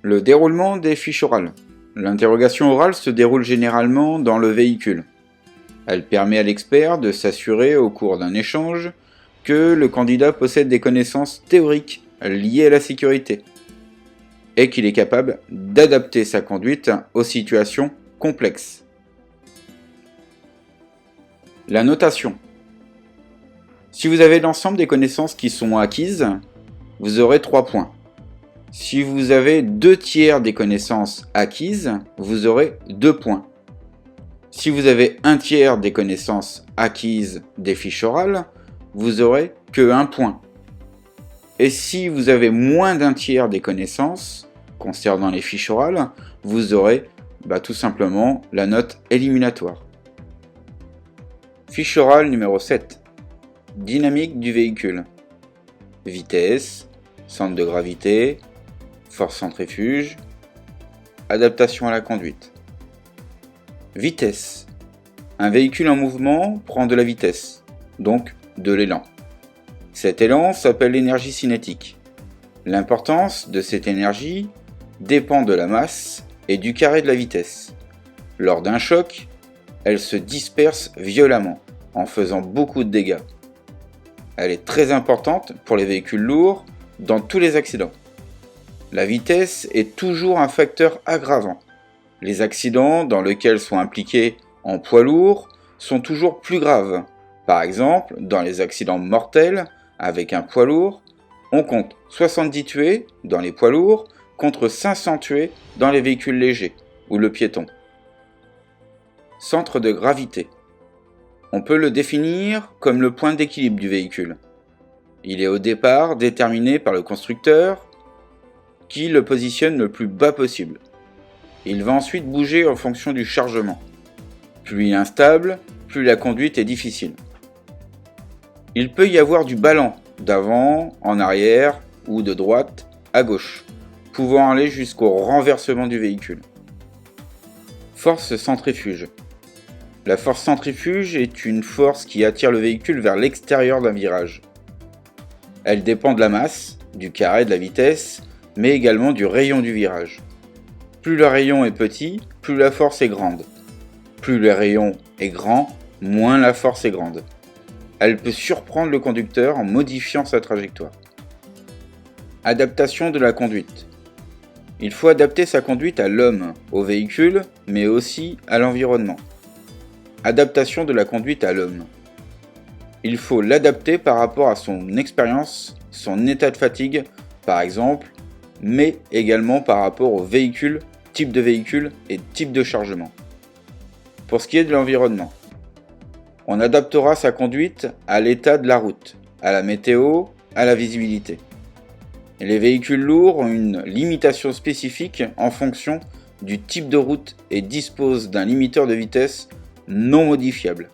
Le déroulement des fiches orales. L'interrogation orale se déroule généralement dans le véhicule. Elle permet à l'expert de s'assurer au cours d'un échange que le candidat possède des connaissances théoriques liées à la sécurité et qu'il est capable d'adapter sa conduite aux situations complexes. La notation. Si vous avez l'ensemble des connaissances qui sont acquises, vous aurez 3 points. Si vous avez 2/3 des connaissances acquises, vous aurez 2 points. Si vous avez 1/3 des connaissances acquises des fiches orales, vous aurez que 1 point. Et si vous avez moins d'1/3 des connaissances concernant les fiches orales, vous aurez tout simplement la note éliminatoire. Fiche orale numéro 7. Dynamique du véhicule. Vitesse, centre de gravité, force centrifuge, adaptation à la conduite. Vitesse. Un véhicule en mouvement prend de la vitesse, donc de l'élan. Cet élan s'appelle l'énergie cinétique. L'importance de cette énergie dépend de la masse et du carré de la vitesse. Lors d'un choc, elle se disperse violemment, en faisant beaucoup de dégâts. Elle est très importante pour les véhicules lourds dans tous les accidents. La vitesse est toujours un facteur aggravant. Les accidents dans lesquels sont impliqués en poids lourd sont toujours plus graves. Par exemple, dans les accidents mortels avec un poids lourd, on compte 70 tués dans les poids lourds contre 500 tués dans les véhicules légers ou le piéton. Centre de gravité. On peut le définir comme le point d'équilibre du véhicule. Il est au départ déterminé par le constructeur qui le positionne le plus bas possible. Il va ensuite bouger en fonction du chargement. Plus il est instable, plus la conduite est difficile. Il peut y avoir du ballon d'avant en arrière ou de droite à gauche, pouvant aller jusqu'au renversement du véhicule. Force centrifuge. La force centrifuge est une force qui attire le véhicule vers l'extérieur d'un virage. Elle dépend de la masse, du carré de la vitesse, mais également du rayon du virage. Plus le rayon est petit, plus la force est grande. Plus le rayon est grand, moins la force est grande. Elle peut surprendre le conducteur en modifiant sa trajectoire. Adaptation de la conduite. Il faut adapter sa conduite à l'homme, au véhicule, mais aussi à l'environnement. Adaptation de la conduite à l'homme. Il faut l'adapter par rapport à son expérience, son état de fatigue, par exemple, mais également par rapport au véhicule, type de véhicule et type de chargement. Pour ce qui est de l'environnement, on adaptera sa conduite à l'état de la route, à la météo, à la visibilité. Les véhicules lourds ont une limitation spécifique en fonction du type de route et disposent d'un limiteur de vitesse non modifiable.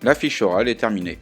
La fiche orale est terminée.